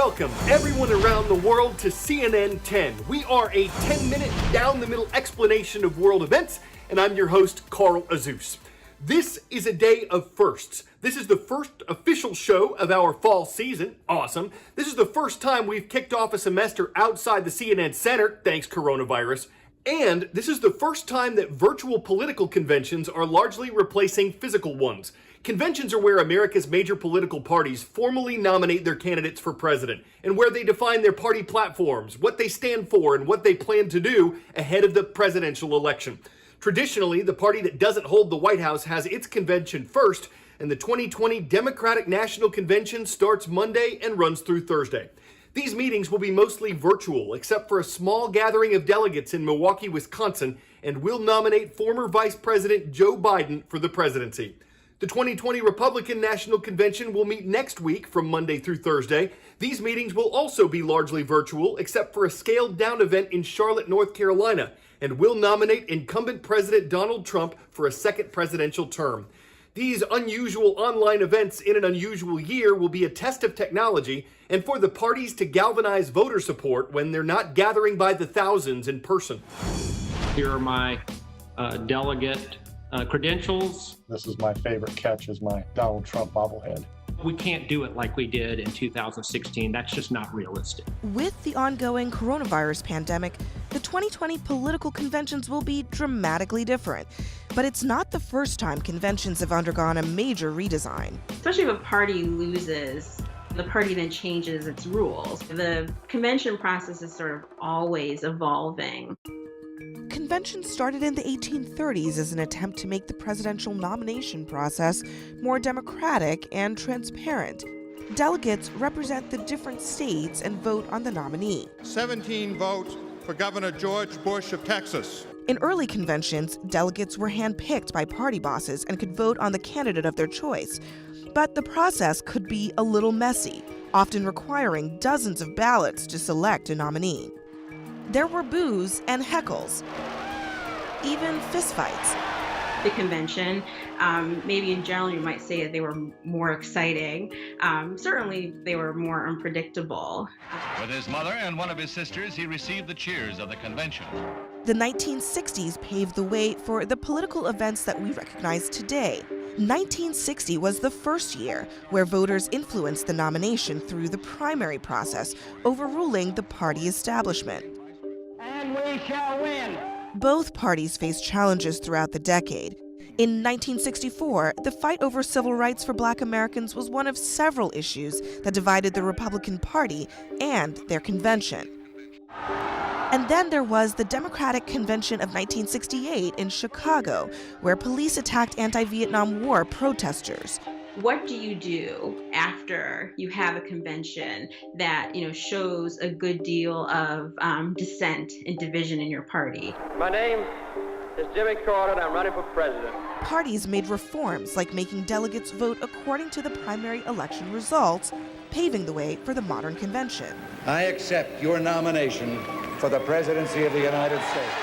welcome everyone around the world to CNN 10. We are a 10-minute down-the-middle explanation of world events, and I'm your host, Carl Azuz. This is a day of firsts. This is the first official show of our fall season. Awesome. This is the first time we've kicked off a semester outside the CNN Center, thanks coronavirus. And this is the first time that virtual political conventions are largely replacing physical ones. Conventions are where America's major political parties formally nominate their candidates for president, and where they define their party platforms, what they stand for, and what they plan to do ahead of the presidential election. Traditionally, the party that doesn't hold the White House has its convention first, and the 2020 Democratic National Convention starts Monday and runs through Thursday. These meetings will be mostly virtual, except for a small gathering of delegates in Milwaukee, Wisconsin, and will nominate former Vice President Joe Biden for the presidency. The 2020 Republican National Convention will meet next week from Monday through Thursday. These meetings will also be largely virtual, except for a scaled-down event in Charlotte, North Carolina, and will nominate incumbent President Donald Trump for a second presidential term. These unusual online events in an unusual year will be a test of technology and for the parties to galvanize voter support when they're not gathering by the thousands in person. Here are my delegate credentials. This is my favorite catch, is my Donald Trump bobblehead. We can't do it like we did in 2016. That's just not realistic. With the ongoing coronavirus pandemic, the 2020 political conventions will be dramatically different. But it's not the first time conventions have undergone a major redesign. Especially if a party loses, the party then changes its rules. The convention process is sort of always evolving. Conventions started in the 1830s as an attempt to make the presidential nomination process more democratic and transparent. Delegates represent the different states and vote on the nominee. 17 votes for Governor George Bush of Texas. In early conventions, delegates were handpicked by party bosses and could vote on the candidate of their choice. But the process could be a little messy, often requiring dozens of ballots to select a nominee. There were boos and heckles, even fistfights. The convention, maybe in general you might say that they were more exciting. Certainly they were more unpredictable. With his mother and one of his sisters, he received the cheers of the convention. The 1960s paved the way for the political events that we recognize today. 1960 was the first year where voters influenced the nomination through the primary process, overruling the party establishment. And we shall win. Both parties faced challenges throughout the decade. In 1964, the fight over civil rights for Black Americans was one of several issues that divided the Republican Party and their convention. And then there was the Democratic Convention of 1968 in Chicago, where police attacked anti-Vietnam War protesters. What do you do after you have a convention that, shows a good deal of dissent and division in your party? My name is Jimmy Carter, and I'm running for president. Parties made reforms like making delegates vote according to the primary election results, paving the way for the modern convention. I accept your nomination for the presidency of the United States.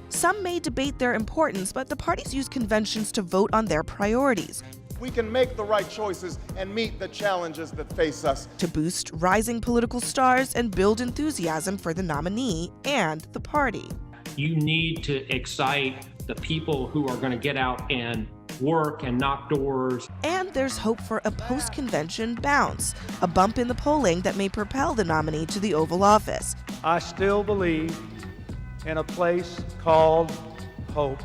Some may debate their importance, but the parties use conventions to vote on their priorities. We can make the right choices and meet the challenges that face us. To boost rising political stars and build enthusiasm for the nominee and the party. You need to excite the people who are going to get out and work and knock doors. And there's hope for a post-convention bounce, a bump in the polling that may propel the nominee to the Oval Office. I still believe in a place called hope.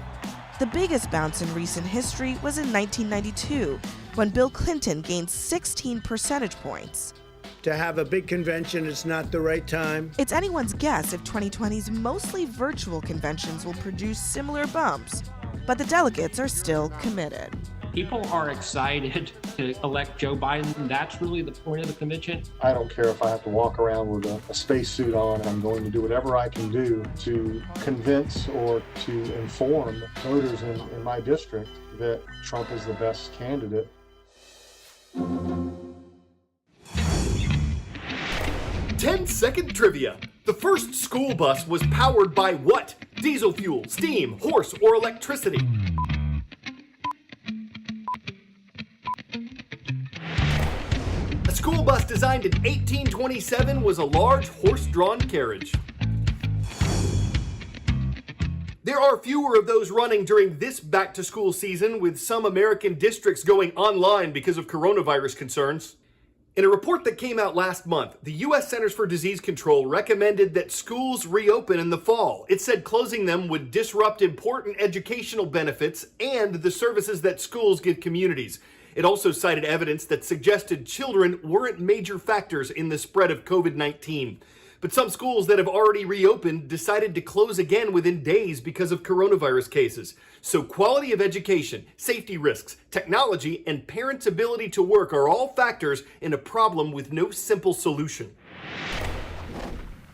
The biggest bounce in recent history was in 1992, when Bill Clinton gained 16 percentage points. To have a big convention is not the right time. It's anyone's guess if 2020's mostly virtual conventions will produce similar bumps, but the delegates are still committed. People are excited to elect Joe Biden. That's really the point of the convention. I don't care if I have to walk around with a spacesuit on. I'm going to do whatever I can do to convince or to inform voters in my district that Trump is the best candidate. 10-second trivia. The first school bus was powered by what? Diesel fuel, steam, horse, or electricity? A school bus designed in 1827, was a large horse-drawn carriage. There are fewer of those running during this back-to-school season, with some American districts going online because of coronavirus concerns. In a report that came out last month, the U.S. Centers for Disease Control recommended that schools reopen in the fall. It said closing them would disrupt important educational benefits and the services that schools give communities. It also cited evidence that suggested children weren't major factors in the spread of COVID-19. But some schools that have already reopened decided to close again within days because of coronavirus cases. So quality of education, safety risks, technology, and parents' ability to work are all factors in a problem with no simple solution.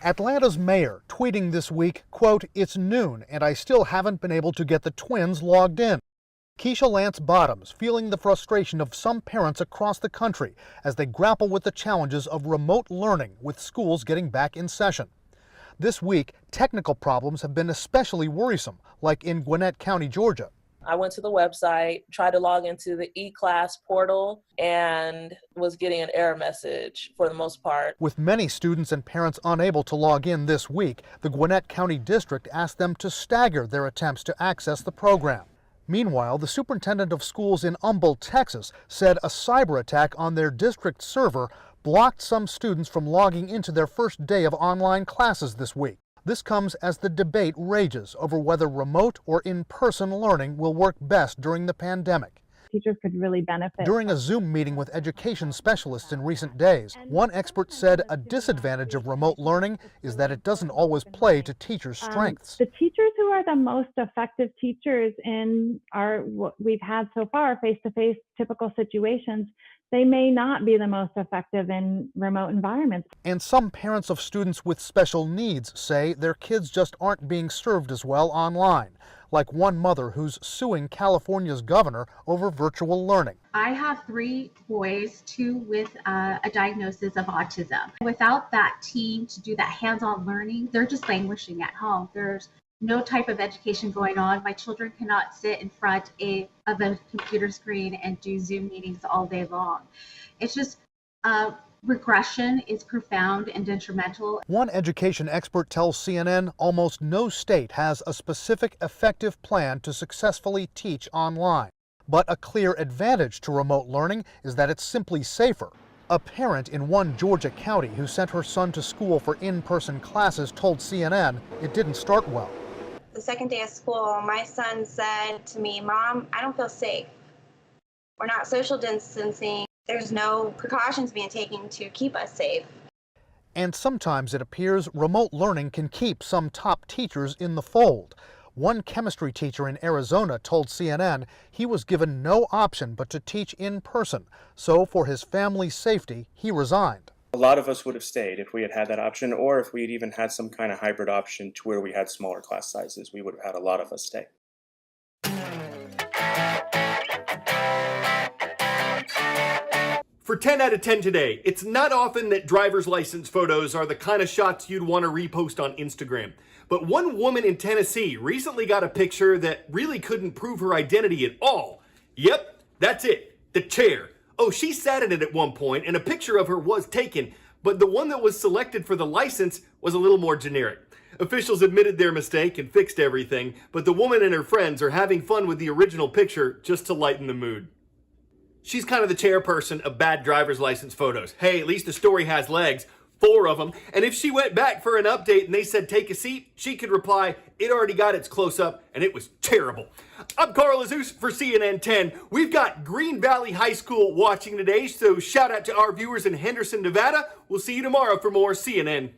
Atlanta's mayor tweeting this week, quote, "It's noon and I still haven't been able to get the twins logged in." Keisha Lance Bottoms feeling the frustration of some parents across the country as they grapple with the challenges of remote learning with schools getting back in session. This week, technical problems have been especially worrisome, like in Gwinnett County, Georgia. I went to the website, tried to log into the eClass portal, and was getting an error message for the most part. With many students and parents unable to log in this week, the Gwinnett County District asked them to stagger their attempts to access the program. Meanwhile, the superintendent of schools in Humboldt, Texas, said a cyber attack on their district server blocked some students from logging into their first day of online classes this week. This comes as the debate rages over whether remote or in-person learning will work best during the pandemic. Teachers could really benefit. During a Zoom meeting with education specialists in recent days, one expert said a disadvantage of remote learning is that it doesn't always play to teachers' strengths. The teachers who are the most effective teachers in what we've had so far, face-to-face typical situations, they may not be the most effective in remote environments. And some parents of students with special needs say their kids just aren't being served as well online, like one mother who's suing California's governor over virtual learning. I have 3 boys, 2 with a diagnosis of autism. Without that team to do that hands-on learning, they're just languishing at home. There's no type of education going on. My children cannot sit in front of a computer screen and do Zoom meetings all day long. It's just regression is profound and detrimental. One education expert tells CNN almost no state has a specific effective plan to successfully teach online. But a clear advantage to remote learning is that it's simply safer. A parent in one Georgia county who sent her son to school for in-person classes told CNN it didn't start well. The second day of school, my son said to me, "Mom, I don't feel safe. We're not social distancing. There's no precautions being taken to keep us safe." And sometimes it appears remote learning can keep some top teachers in the fold. One chemistry teacher in Arizona told CNN he was given no option but to teach in person, so for his family's safety, he resigned. A lot of us would have stayed if we had had that option, or if we had even had some kind of hybrid option to where we had smaller class sizes. We would have had a lot of us stay. For 10 out of 10 today, it's not often that driver's license photos are the kind of shots you'd want to repost on Instagram. But one woman in Tennessee recently got a picture that really couldn't prove her identity at all. Yep, that's it, the chair. Oh, she sat in it at one point and a picture of her was taken, but the one that was selected for the license was a little more generic. Officials admitted their mistake and fixed everything, but the woman and her friends are having fun with the original picture just to lighten the mood. She's kind of the chairperson of bad driver's license photos. Hey, at least the story has legs, 4 of them. And if she went back for an update and they said take a seat, she could reply, it already got its close-up and it was terrible. I'm Carl Azuz for CNN 10. We've got Green Valley High School watching today, so shout out to our viewers in Henderson, Nevada. We'll see you tomorrow for more CNN.